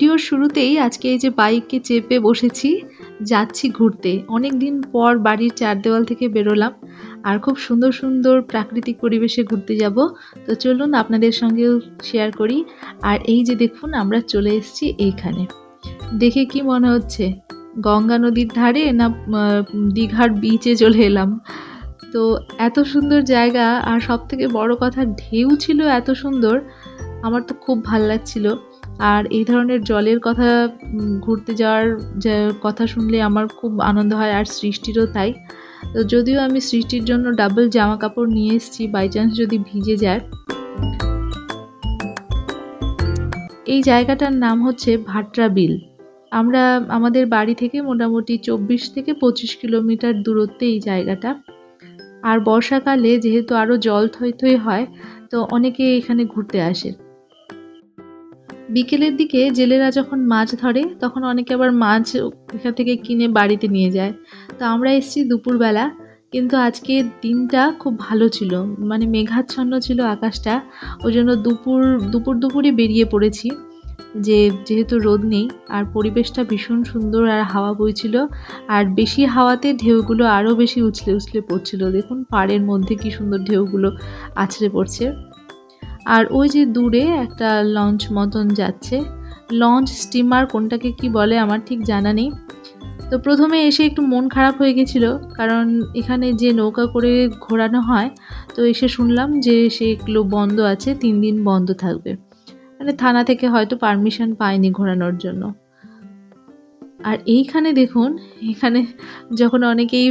ভিডিওর শুরুতেই আজকে এই যে বাইকে চেপে বসেছি, যাচ্ছি ঘুরতে। অনেকদিন পর বাড়ির ৪ দেওয়াল থেকে বেরোলাম আর খুব সুন্দর সুন্দর প্রাকৃতিক পরিবেশে ঘুরতে যাব। তো চলুন আপনাদের সঙ্গেও শেয়ার করি। আর এই যে দেখুন আমরা চলে এসেছি এইখানে। দেখে কি মনে হচ্ছে গঙ্গা নদীর ধারে না দীঘার বিচে চলে এলাম। তো এত সুন্দর জায়গা, আর সবথেকে বড় কথা ঢেউ ছিল এত সুন্দর, আমার তো খুব ভাল লাগছিল। আর এই ধরনের জলের কথা ঘুরতে যাওয়ার যে কথা শুনলে আমার খুব আনন্দ হয়, আর সৃষ্টিরও তাই। তো যদিও আমি সৃষ্টির জন্য ডাবল জামা কাপড় নিয়ে এসেছি, বাই চান্স যদি ভিজে যায়। এই জায়গাটার নাম হচ্ছে ভাটরা বিল। আমরা আমাদের বাড়ি থেকে মোটামুটি 24 থেকে 25 কিলোমিটার দূরত্বে এই জায়গাটা। আর বর্ষাকালে যেহেতু আরও জল থই থই হয়, তো অনেকে এখানে ঘুরতে আসে। বিকেলের দিকে জেলেরা যখন মাছ ধরে তখন অনেকে আবার মাছ এখান থেকে কিনে বাড়িতে নিয়ে যায়। তো আমরা এসেছি দুপুরবেলা, কিন্তু আজকে দিনটা খুব ভালো ছিল, মানে মেঘাচ্ছন্ন ছিল আকাশটা। ওই জন্য দুপুরই বেরিয়ে পড়েছি, যেহেতু রোদ নেই আর পরিবেশটা ভীষণ সুন্দর আর হাওয়া বইছিল। আর বেশি হাওয়াতে ঢেউগুলো আরও বেশি উছলে উছলে পড়ছিল। দেখুন পাড়ের মধ্যে কি সুন্দর ঢেউগুলো আছড়ে পড়ছে। আর ওই যে দূরে একটা লঞ্চ মতন যাচ্ছে, লঞ্চ স্টিমার কোনটাকে কি বলে আমার ঠিক জানা নেই। তো প্রথমে এসে একটু মন খারাপ হয়ে গেছিল, কারণ এখানে যে নৌকা করে ঘোরানো হয়, তো এসে শুনলাম যে সেগুলো বন্ধ আছে, 3 দিন বন্ধ থাকবে। মানে থানা থেকে হয়তো পারমিশন পায়নি ঘোরানোর জন্য। আর এইখানে দেখুন, এখানে যখন অনেকেই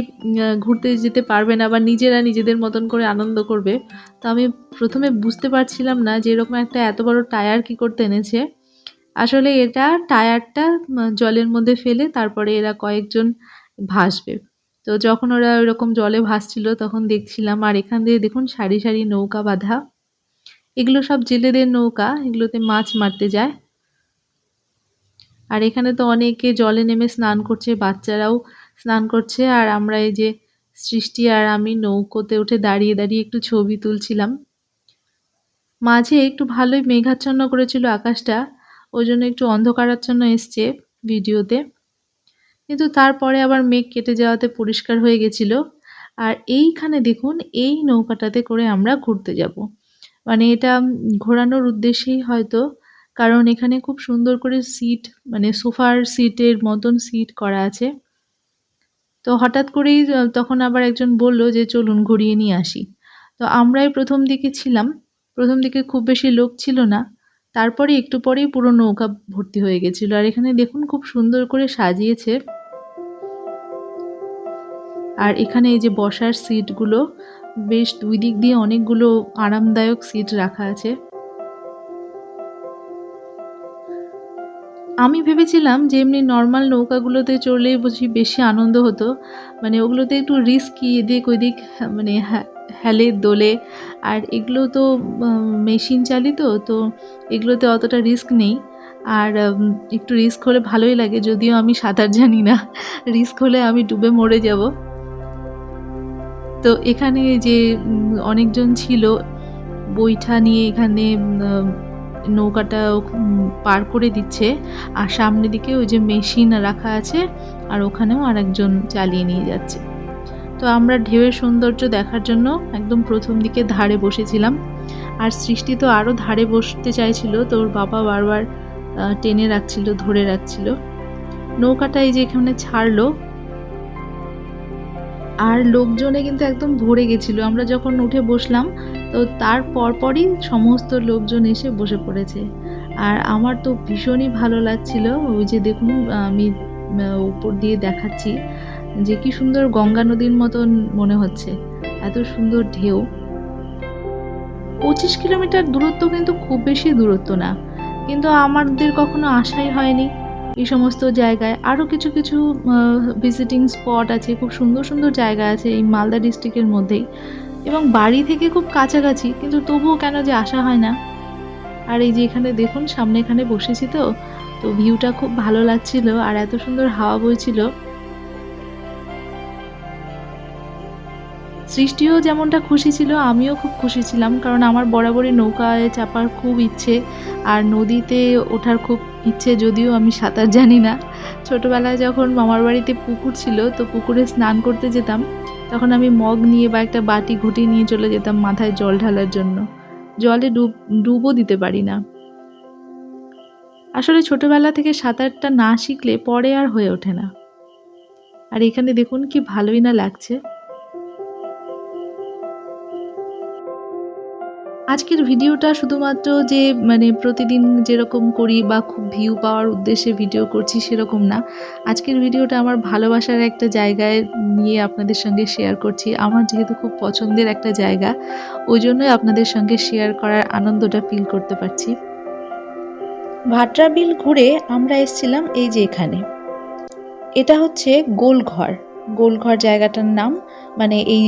ঘুরতে যেতে পারবে না বা নিজেরা নিজেদের মতন করে আনন্দ করবে, তো আমি প্রথমে বুঝতে পারছিলাম না যে এরকম একটা এত বড় টায়ার কি করতে এনেছে। আসলে এটা টায়ারটা জলের মধ্যে ফেলে তারপরে এরা কয়েকজন ভাসবে। তো যখন ওরা ওইরকম জলে ভাসছিল তখন দেখছিলাম। আর এখান দিয়ে দেখুন সারি সারি নৌকা বাঁধা, এগুলো সব জেলেদের নৌকা, এগুলোতে মাছ মারতে যায়। আর এখানে তো অনেকে জলে নেমে স্নান করছে, বাচ্চারাও স্নান করছে। আর আমরা এই যে সৃষ্টি আর আমি নৌকোতে উঠে দাঁড়িয়ে দাঁড়িয়ে একটু ছবি তুলছিলাম। মাঝে একটু ভালোই মেঘাচ্ছন্ন করেছিল আকাশটা, ওই জন্য একটু অন্ধকারাচ্ছন্ন এসছে ভিডিওতে, কিন্তু তারপরে আবার মেঘ কেটে যাওয়াতে পরিষ্কার হয়ে গেছিল। আর এইখানে দেখুন এই নৌকাটাতে করে আমরা ঘুরতে যাব, মানে এটা ঘোরানোর উদ্দেশ্যেই হয়তো, কারণ এখানে খুব সুন্দর করে সিট, মানে সোফার সিটের মতন সিট করা আছে। তো হঠাৎ করেই তখন আবার একজন বলল যে চলুন ঘুরিয়ে নিয়ে আসি। তো আমরাই প্রথম দিকে ছিলাম, প্রথম দিকে খুব বেশি লোক ছিল না, তারপরে একটু পরেই পুরো নৌকা ভর্তি হয়ে গেছিল। আর এখানে দেখুন খুব সুন্দর করে সাজিয়েছে। আর এখানে এই যে বসার সিটগুলো, বেশ 2 দিক দিয়ে অনেকগুলো আরামদায়ক সিট রাখা আছে। আমি ভেবেছিলাম যে এমনি নর্মাল নৌকাগুলোতে চড়লেই বুঝি বেশি আনন্দ হতো, মানে ওগুলোতে একটু রিস্কি, এদিক ওইদিক মানে হেলে দোলে। আর এগুলো তো মেশিন চালিত, তো এগুলোতে অতটা রিস্ক নেই। আর একটু রিস্ক হলে ভালোই লাগে, যদিও আমি সাঁতার জানি না, রিস্ক হলে আমি ডুবে মরে যাব। তো এখানে যে অনেকজন ছিল বৈঠা নিয়ে এখানে নৌকাটা পার করে দিচ্ছে। আর সামনের দিকে ওই যে মেশিন রাখা আছে, আর ওখানেও আরেকজন চালিয়ে নিয়ে যাচ্ছে। তো আমরা ঢেউয়ের সৌন্দর্য দেখার জন্য একদম প্রথম দিকে ধারে বসেছিলাম। আর সৃষ্টি তো আরও ধারে বসতে চাইছিল, তো ওর বাবা বারবার টেনে রাখছিল, ধরে রাখছিল। নৌকাটা এই যে এখানে ছাড়লো, আর লোকজনে কিন্তু একদম ভরে গেছিলো। আমরা যখন উঠে বসলাম, তো তার পরপরই সমস্ত লোকজন এসে বসে পড়েছে। আর আমার তো ভীষণই ভালো লাগছিল। ওই যে দেখুন আমি উপর দিয়ে দেখাচ্ছি যে কি সুন্দর গঙ্গা নদীর মতন মনে হচ্ছে, এত সুন্দর ঢেউ। 25 কিলোমিটার দূরত্ব কিন্তু খুব বেশি দূরত্ব না, কিন্তু আমাদের কখনো আসাই হয়নি এই সমস্ত জায়গায়। আরও কিছু কিছু ভিজিটিং স্পট আছে, খুব সুন্দর সুন্দর জায়গা আছে এই মালদা ডিস্ট্রিক্টের মধ্যেই, এবং বাড়ি থেকে খুব কাছাকাছি, কিন্তু তবুও কেন যে আসা হয় না। আর এই যে এখানে দেখুন সামনে এখানে বসেছি, তো ভিউটা খুব ভালো লাগছিল আর এত সুন্দর হাওয়া বইছিল। সৃষ্টিও যেমনটা খুশি ছিল, আমিও খুব খুশি ছিলাম, কারণ আমার বরাবরই নৌকায় চাপার খুব ইচ্ছে আর নদীতে ওঠার খুব ইচ্ছে, যদিও আমি সাঁতার জানি না। ছোটোবেলায় যখন মামার বাড়িতে পুকুর ছিল, তো পুকুরে স্নান করতে যেতাম, তখন আমি মগ নিয়ে বা একটা বাটি ঘুঁটি নিয়ে চলে যেতাম মাথায় জল ঢালার জন্য। জলে ডুবও দিতে পারি না। আসলে ছোটবেলা থেকে সাঁতারটা না শিখলে পরে আর হয়ে ওঠে না। আর এখানে দেখুন কি ভালোই না লাগছে। আজকের ভিডিওটা শুধুমাত্র যে প্রতিদিন যেরকম করি বা খুব ভিউ পাওয়ার উদ্দেশ্যে ভিডিও করছি সেরকম না। আজকের ভিডিওটা আমার ভালোবাসার একটা জায়গায় নিয়ে আপনাদের সঙ্গে শেয়ার করছি। আমার যেহেতু খুব পছন্দের একটা জায়গা, ওই জন্যই আপনাদের সঙ্গে শেয়ার করার আনন্দটা ফিল করতে পারছি। ভাটরা বিল ঘুরে আমরা এসেছিলাম এই যে এখানে। এটা হচ্ছে গোলঘর। গোলঘর জায়গাটার নাম, এই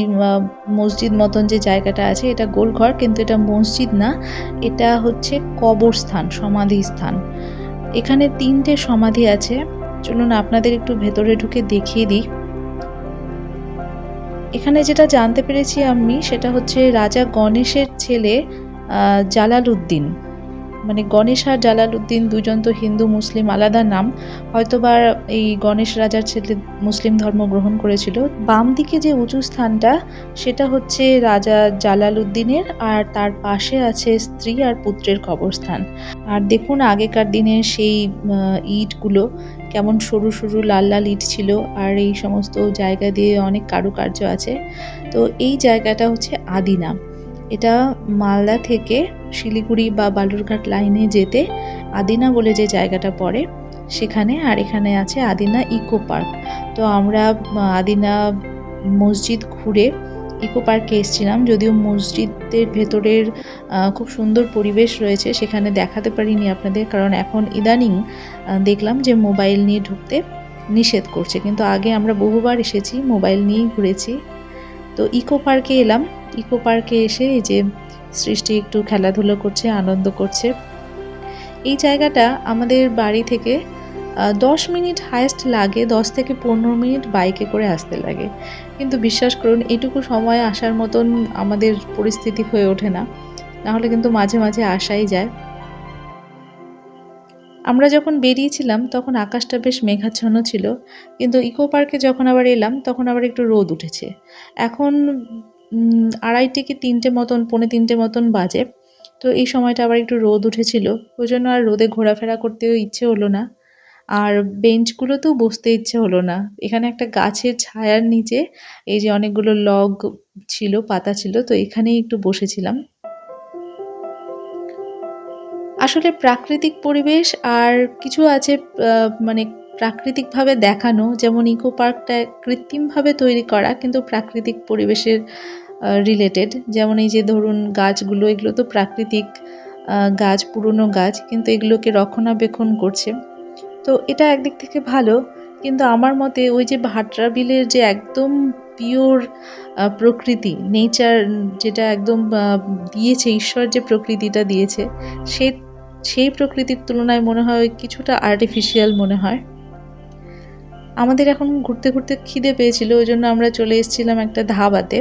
মসজিদ মতন যে জায়গাটা আছে এটা গোলঘর, কিন্তু এটা মসজিদ না, এটা হচ্ছে কবরস্থান, সমাধিস্থান। এখানে 3টে সমাধি আছে। চলুন আপনাদের একটু ভেতরে ঢুকে দেখিয়ে দিই। এখানে যেটা জানতে পেরেছি আমি, সেটা হচ্ছে রাজা গণেশের ছেলে জালালউদ্দিন, গণেশ আর জালালউদ্দিন দুজন তো হিন্দু মুসলিম আলাদা নাম, হয়তোবা এই গণেশ রাজার ছেলে মুসলিম ধর্ম গ্রহণ করেছিল। বাম দিকে যে উঁচু স্থানটা সেটা হচ্ছে রাজা জালালউদ্দিনের, আর তার পাশে আছে স্ত্রী আর পুত্রের কবরস্থান। আর দেখুন আগেকার দিনের সেই ইটগুলো কেমন সরু সরু লাল লাল ইট ছিল, আর এই সমস্ত জায়গা দিয়ে অনেক কারুকার্য আছে। তো এই জায়গাটা হচ্ছে আদিনা। এটা মালদা থেকে শিলিগুড়ি বা বালুরঘাট লাইনে যেতে আদিনা বলে যে জায়গাটা পড়ে সেখানে। আর এখানে আছে আদিনা ইকো পার্ক। তো আমরা আদিনা মসজিদ ঘুরে ইকো পার্কে এসেছিলাম, যদিও মসজিদের ভেতরের খুব সুন্দর পরিবেশ রয়েছে, সেখানে দেখাতে পারিনি আপনাদের, কারণ এখন ইদানিং দেখলাম যে মোবাইল নিয়ে ঢুকতে নিষেধ করছে, কিন্তু আগে আমরা বহুবার এসেছি, মোবাইল নিয়েই ঘুরেছি। তো ইকো পার্কে এলাম। ইকো পার্কে এসে এই যে সৃষ্টি একটু খেলাধুলো করছে, আনন্দ করছে। এই জায়গাটা আমাদের বাড়ি থেকে 10 মিনিট হায়েস্ট লাগে, 10 থেকে 15 মিনিট বাইকে করে আসতে লাগে, কিন্তু বিশ্বাস করুন এটুকু সময় আসার মতন আমাদের পরিস্থিতি হয়ে ওঠে না, নাহলে কিন্তু মাঝে মাঝে আসাই যায়। আমরা যখন বেরিয়েছিলাম তখন আকাশটা বেশ মেঘাচ্ছন্ন ছিল, কিন্তু ইকো পার্কে যখন আবার এলাম তখন আবার একটু রোদ উঠেছে। এখন 2:30 থেকে 3টে মতন, 2:45 মতন বাজে। তো এই সময়টা আবার একটু রোদ উঠেছিল, ওই জন্য আর রোদে ঘোরাফেরা করতেও ইচ্ছে হলো না, আর বেঞ্চগুলোতেও বসতে ইচ্ছে হলো না। এখানে একটা গাছের ছায়ার নিচে এই যে অনেকগুলো লগ ছিল, পাতা ছিল, তো এখানেই একটু বসেছিলাম। আসলে প্রাকৃতিক পরিবেশ আর কিছু আছে প্রাকৃতিকভাবে দেখানো, যেমন ইকো পার্কটা কৃত্রিমভাবে তৈরি করা কিন্তু প্রাকৃতিক পরিবেশের রিলেটেড। যেমন এই যে ধরুন গাছগুলো, এগুলো তো প্রাকৃতিক গাছ, পুরনো গাছ, কিন্তু এগুলোকে রক্ষণাবেক্ষণ করছে, তো এটা একদিক থেকে ভালো। কিন্তু আমার মতে ওই যে ভাটরা বিলের যে একদম পিওর প্রকৃতি, নেচার, যেটা একদম দিয়েছে ঈশ্বর, যে প্রকৃতিটা দিয়েছে, সেই প্রকৃতির তুলনায় মনে হয় কিছুটা আর্টিফিশিয়াল মনে হয়। আমাদের এখন ঘুরতে ঘুরতে খিদে পেয়েছিল, ওই জন্য আমরা চলে এসেছিলাম একটা ধাবাতে।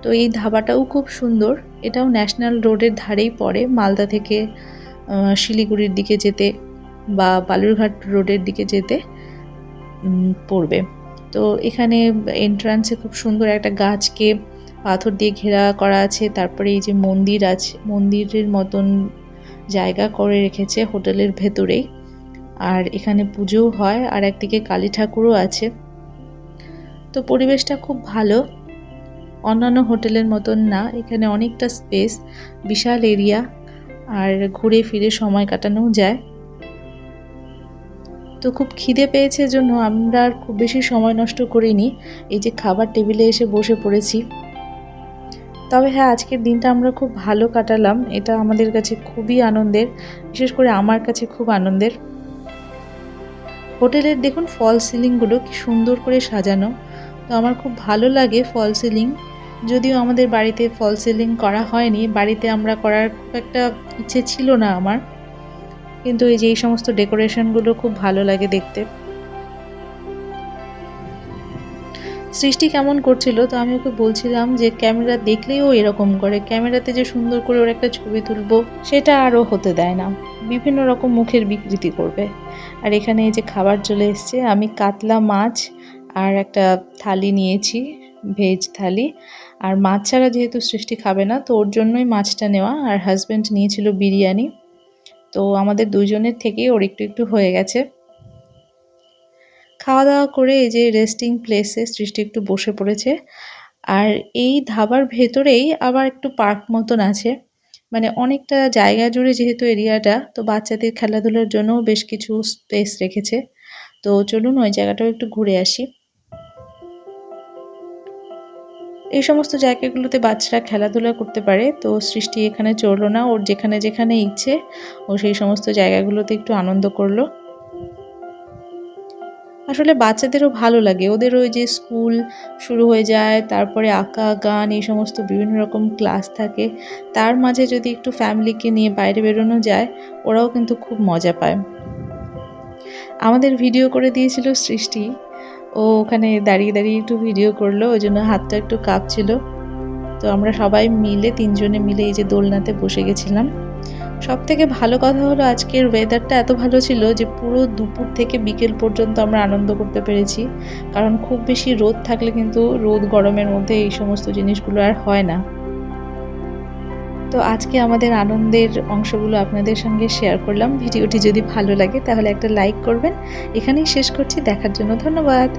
তো এই ধাবাটাও খুব সুন্দর, এটাও ন্যাশনাল রোডের ধারেই পড়ে, মালদা থেকে শিলিগুড়ির দিকে যেতে বা বালুরঘাট রোডের দিকে যেতে পড়বে। তো এখানে এন্ট্রান্সে খুব সুন্দর একটা গাছকে পাথর দিয়ে ঘেরা করা আছে, তারপরে এই যে মন্দির আছে, মন্দিরের মতন জায়গা করে রেখেছে হোটেলের ভেতরেই, আর এখানে পুজোও হয়, আর একদিকে কালী ঠাকুরও আছে। তো পরিবেশটা খুব ভালো, অন্যান্য হোটেলের মতন না, এখানে অনেকটা স্পেস, বিশাল এরিয়া, আর ঘুরে ফিরে সময় কাটানোও যায়। তো খুব খিদে পেয়েছে জন্য আমরা আর খুব বেশি সময় নষ্ট করিনি, এই যে খাবার টেবিলে এসে বসে পড়েছি। তবে হ্যাঁ, আজকের দিনটা আমরা খুব ভালো কাটালাম, এটা আমাদের কাছে খুবই আনন্দের, বিশেষ করে আমার কাছে খুব আনন্দের। হোটেলের দেখুন ফল সিলিংগুলো কি সুন্দর করে সাজানো, তো আমার খুব ভালো লাগে ফল সিলিং, যদিও আমাদের বাড়িতে ফল সিলিং করা হয়নি, বাড়িতে আমরা করার খুব একটা ইচ্ছে ছিল না আমার, কিন্তু এই যে এই সমস্ত ডেকোরেশনগুলো খুব ভালো লাগে দেখতে। সৃষ্টি কেমন করছিল, তো আমি ওকে বলছিলাম যে ক্যামেরা দেখলেই ও এরকম করে, ক্যামেরাতে যে সুন্দর করে ওর একটা ছবি তুলবো সেটা আরও হতে দেয় না, বিভিন্ন রকম মুখের বিকৃতি করবে। আর এখানে এই যে খাবার চলে এসছে, আমি কাতলা মাছ আর একটা থালি নিয়েছি, ভেজ থালি। আর মাছ ছাড়া যেহেতু সৃষ্টি খাবে না, তো ওর জন্যই মাছটা নেওয়া। আর হাজব্যান্ড নিয়েছিল বিরিয়ানি, তো আমাদের দুজনের থেকেই ওর একটু একটু হয়ে গেছে। খাওয়া দাওয়া করে এই যে রেস্টিং প্লেসে সৃষ্টি একটু বসে পড়েছে। আর এই ধাবার ভেতরেই আবার একটু পার্ক মতন আছে, মানে অনেকটা জায়গা জুড়ে যেহেতু এরিয়াটা, তো বাচ্চাদের খেলাধুলার জন্য বেশ কিছু স্পেস রেখেছে। তো চলুন ওই জায়গাটাও একটু ঘুরে আসি। এই সমস্ত জায়গাগুলোতে বাচ্চারা খেলাধুলা করতে পারে, তো সৃষ্টি এখানে চললো না, ওর যেখানে যেখানে ইচ্ছে ও সেই সমস্ত জায়গাগুলোতে একটু আনন্দ করলো। আসলে বাচ্চাদেরও ভালো লাগে, ওদের ওই যে স্কুল শুরু হয়ে যায়, তারপরে আঁকা গান এই সমস্ত বিভিন্ন রকম ক্লাস থাকে, তার মাঝে যদি একটু ফ্যামিলিকে নিয়ে বাইরে বেরোনো যায়, ওরাও কিন্তু খুব মজা পায়। আমাদের ভিডিও করে দিয়েছিল সৃষ্টি, ও ওখানে দাঁড়িয়ে দাঁড়িয়ে একটু ভিডিও করলো, ওই জন্য হাতটা একটু কাঁপছিল। তো আমরা সবাই মিলে, তিনজনে মিলে এই যে দোলনাতে বসে গেছিলাম। সবথেকে ভালো কথা হলো আজকের ওয়েদারটা এত ভালো ছিল যে পুরো দুপুর থেকে বিকেল পর্যন্ত আমরা আনন্দ করতে পেরেছি। কারণ খুব বেশি রোদ থাকলে কিন্তু রোদ গরমের মধ্যে এই সমস্ত জিনিসগুলো আর হয় না। তো আজকে আমাদের আনন্দের অংশগুলো আপনাদের সঙ্গে শেয়ার করলাম। ভিডিওটি যদি ভালো লাগে তাহলে একটা লাইক করবেন। এখানেই শেষ করছি, দেখার জন্য ধন্যবাদ।